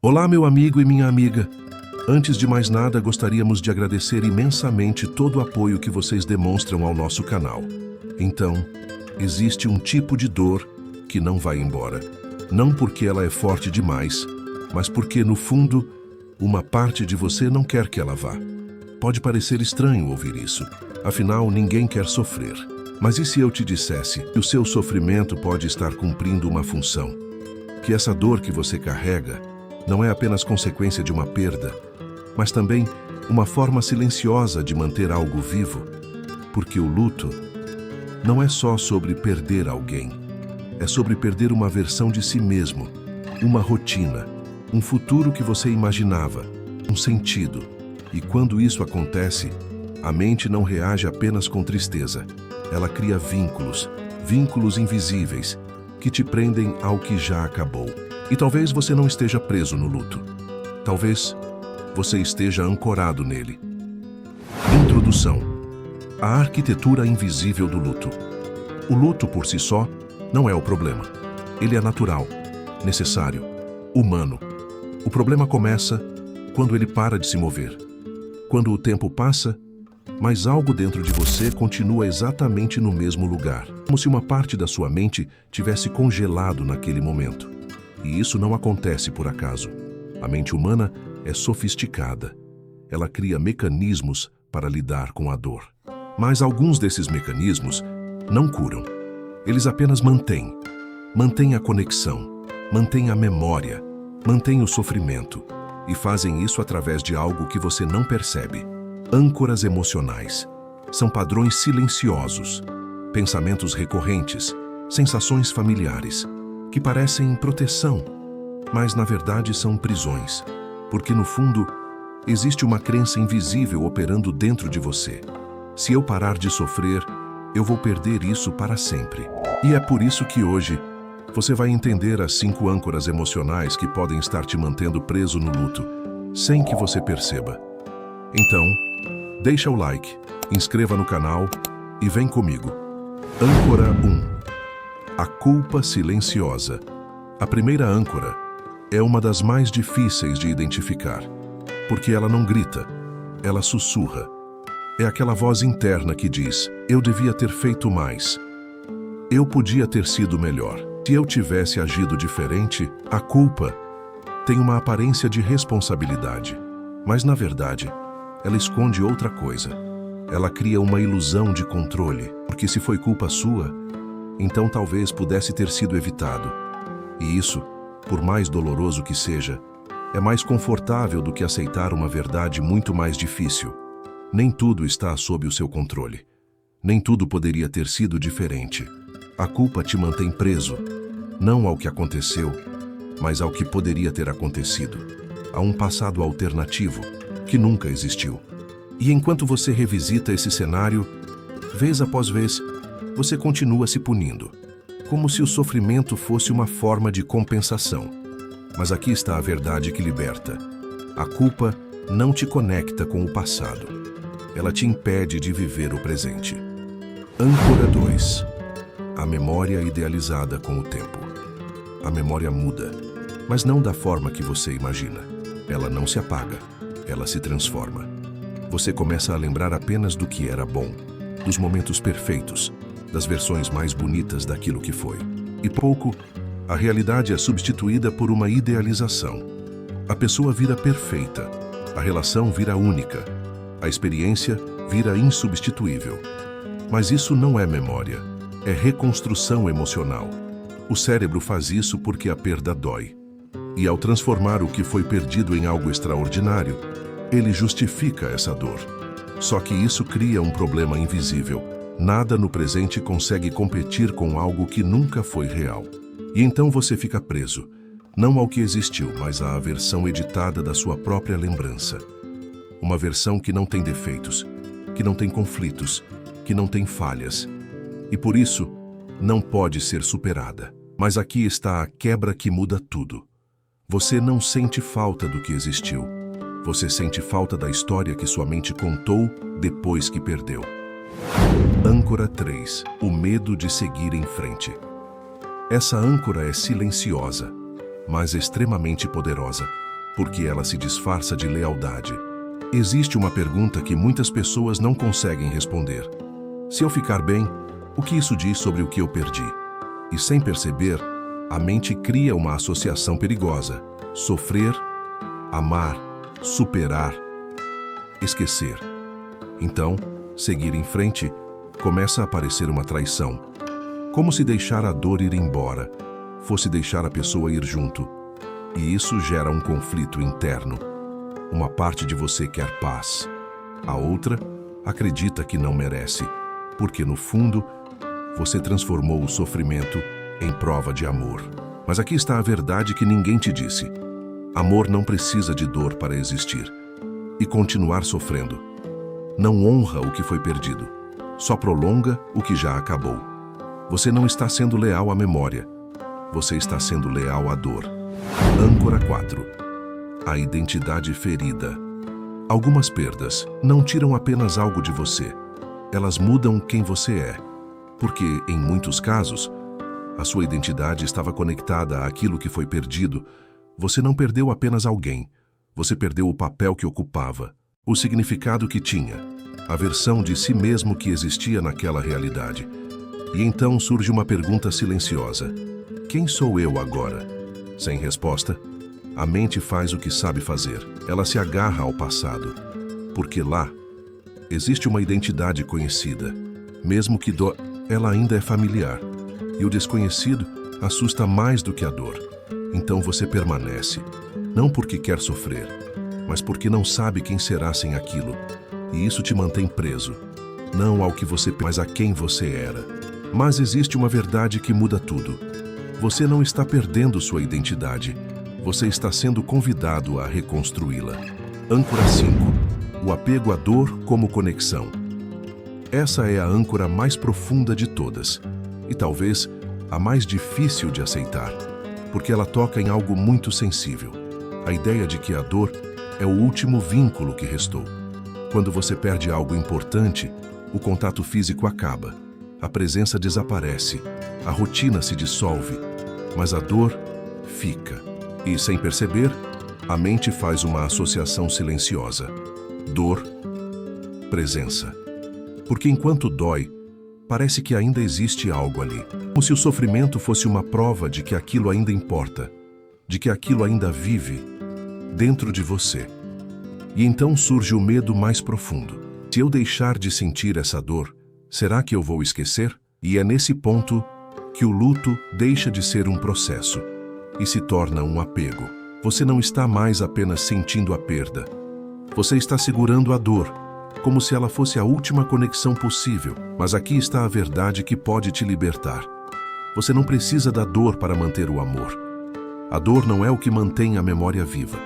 Olá, meu amigo e minha amiga. Antes de mais nada, gostaríamos de agradecer imensamente todo o apoio que vocês demonstram ao nosso canal. Então, existe um tipo de dor que não vai embora. Não porque ela é forte demais, mas porque, no fundo, uma parte de você não quer que ela vá. Pode parecer estranho ouvir isso, afinal, ninguém quer sofrer. Mas e se eu te dissesse que o seu sofrimento pode estar cumprindo uma função? Que essa dor que você carrega não é apenas consequência de uma perda, mas também uma forma silenciosa de manter algo vivo, porque o luto não é só sobre perder alguém, é sobre perder uma versão de si mesmo, uma rotina, um futuro que você imaginava, um sentido. E quando isso acontece, a mente não reage apenas com tristeza, ela cria vínculos invisíveis, que te prendem ao que já acabou. E talvez você não esteja preso no luto. Talvez você esteja ancorado nele. Introdução. A arquitetura invisível do luto. O luto por si só não é o problema. Ele é natural, necessário, humano. O problema começa quando ele para de se mover. Quando o tempo passa, mas algo dentro de você continua exatamente no mesmo lugar, como se uma parte da sua mente tivesse congelado naquele momento. E isso não acontece por acaso. A mente humana é sofisticada. Ela cria mecanismos para lidar com a dor. Mas alguns desses mecanismos não curam. Eles apenas mantêm a conexão, mantêm a memória, mantêm o sofrimento. E fazem isso através de algo que você não percebe. Âncoras emocionais. São padrões silenciosos, pensamentos recorrentes, sensações familiares, que parecem proteção, mas na verdade são prisões, porque no fundo existe uma crença invisível operando dentro de você. Se eu parar de sofrer, eu vou perder isso para sempre. E é por isso que hoje você vai entender as 5 âncoras emocionais que podem estar te mantendo preso no luto, sem que você perceba. Então, deixa o like, inscreva no canal e vem comigo. Âncora 1. A culpa silenciosa. A primeira âncora é uma das mais difíceis de identificar, porque ela não grita, ela sussurra. É aquela voz interna que diz: eu devia ter feito mais. Eu podia ter sido melhor. Se eu tivesse agido diferente, a culpa tem uma aparência de responsabilidade, mas na verdade, ela esconde outra coisa. Ela cria uma ilusão de controle, porque se foi culpa sua, então talvez pudesse ter sido evitado. E isso, por mais doloroso que seja, é mais confortável do que aceitar uma verdade muito mais difícil. Nem tudo está sob o seu controle. Nem tudo poderia ter sido diferente. A culpa te mantém preso, não ao que aconteceu, mas ao que poderia ter acontecido, a um passado alternativo que nunca existiu. E enquanto você revisita esse cenário, vez após vez, você continua se punindo, como se o sofrimento fosse uma forma de compensação. Mas aqui está a verdade que liberta. A culpa não te conecta com o passado. Ela te impede de viver o presente. Âncora 2. A memória idealizada com o tempo. A memória muda, mas não da forma que você imagina. Ela não se apaga, ela se transforma. Você começa a lembrar apenas do que era bom, dos momentos perfeitos, das versões mais bonitas daquilo que foi. E pouco, a realidade é substituída por uma idealização. A pessoa vira perfeita, a relação vira única, a experiência vira insubstituível. Mas isso não é memória, é reconstrução emocional. O cérebro faz isso porque a perda dói. E ao transformar o que foi perdido em algo extraordinário, ele justifica essa dor. Só que isso cria um problema invisível. Nada no presente consegue competir com algo que nunca foi real. E então você fica preso, não ao que existiu, mas à versão editada da sua própria lembrança. Uma versão que não tem defeitos, que não tem conflitos, que não tem falhas. E por isso, não pode ser superada. Mas aqui está a quebra que muda tudo. Você não sente falta do que existiu. Você sente falta da história que sua mente contou depois que perdeu. Âncora 3. O medo de seguir em frente. Essa âncora é silenciosa, mas extremamente poderosa. porque ela se disfarça de lealdade. Existe uma pergunta que muitas pessoas não conseguem responder. Se eu ficar bem, o que isso diz sobre o que eu perdi? E sem perceber, a mente cria uma associação perigosa: sofrer, amar, superar, esquecer. Então, seguir em frente, começa a aparecer uma traição. Como se deixar a dor ir embora fosse deixar a pessoa ir junto. E isso gera um conflito interno. Uma parte de você quer paz. A outra acredita que não merece, porque no fundo, você transformou o sofrimento em prova de amor. Mas aqui está a verdade que ninguém te disse. Amor não precisa de dor para existir. E continuar sofrendo não honra o que foi perdido, só prolonga o que já acabou. Você não está sendo leal à memória, você está sendo leal à dor. Âncora 4. A identidade ferida. Algumas perdas não tiram apenas algo de você, elas mudam quem você é. Porque, em muitos casos, a sua identidade estava conectada àquilo que foi perdido. Você não perdeu apenas alguém, você perdeu o papel que ocupava, o significado que tinha, a versão de si mesmo que existia naquela realidade. E então surge uma pergunta silenciosa: quem sou eu agora? Sem resposta, a mente faz o que sabe fazer. Ela se agarra ao passado, porque lá existe uma identidade conhecida. Mesmo que ela ainda é familiar. E o desconhecido assusta mais do que a dor. Então você permanece, não porque quer sofrer, mas porque não sabe quem será sem aquilo. E isso te mantém preso, não ao que você, mas a quem você era. Mas existe uma verdade que muda tudo. Você não está perdendo sua identidade, você está sendo convidado a reconstruí-la. Âncora 5. O apego à dor como conexão. Essa é a âncora mais profunda de todas, e talvez a mais difícil de aceitar, porque ela toca em algo muito sensível. A ideia de que a dor é o último vínculo que restou. Quando você perde algo importante, o contato físico acaba, a presença desaparece, a rotina se dissolve, mas a dor fica. E, sem perceber, a mente faz uma associação silenciosa: dor, presença. Porque enquanto dói, parece que ainda existe algo ali. Como se o sofrimento fosse uma prova de que aquilo ainda importa, de que aquilo ainda vive dentro de você. E então surge o medo mais profundo. Se eu deixar de sentir essa dor, será que eu vou esquecer? E é nesse ponto que o luto deixa de ser um processo e se torna um apego. Você não está mais apenas sentindo a perda. Você está segurando a dor, como se ela fosse a última conexão possível. Mas aqui está a verdade que pode te libertar. Você não precisa da dor para manter o amor. A dor não é o que mantém a memória viva.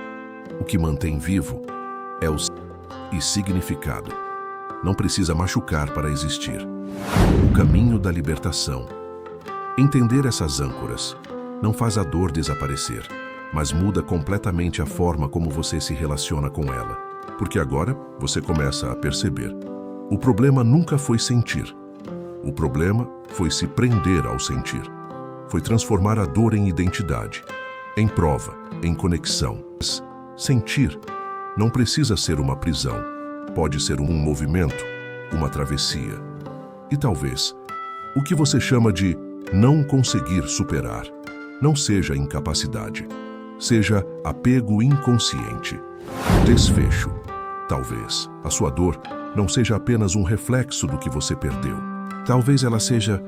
O que mantém vivo é o significado. Não precisa machucar para existir. O caminho da libertação. Entender essas âncoras não faz a dor desaparecer, mas muda completamente a forma como você se relaciona com ela. Porque agora você começa a perceber. O problema nunca foi sentir. O problema foi se prender ao sentir. Foi transformar a dor em identidade, em prova, em conexão. Sentir não precisa ser uma prisão. Pode ser um movimento, uma travessia. E talvez o que você chama de não conseguir superar não seja incapacidade, seja apego inconsciente. Desfecho. Talvez a sua dor não seja apenas um reflexo do que você perdeu. Talvez ela seja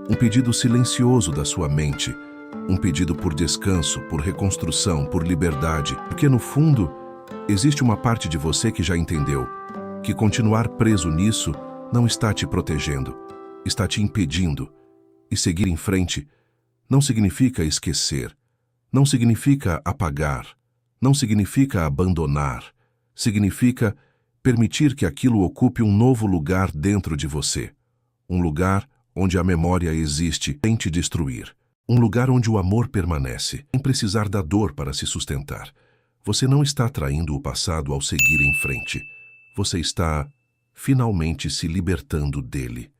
um pedido silencioso da sua mente, um pedido por descanso, por reconstrução, por liberdade. Porque no fundo, existe uma parte de você que já entendeu que continuar preso nisso não está te protegendo, está te impedindo. E seguir em frente não significa esquecer, não significa apagar, não significa abandonar. Significa permitir que aquilo ocupe um novo lugar dentro de você. Um lugar onde a memória existe sem te destruir. Um lugar onde o amor permanece, sem precisar da dor para se sustentar. Você não está traindo o passado ao seguir em frente. Você está finalmente se libertando dele.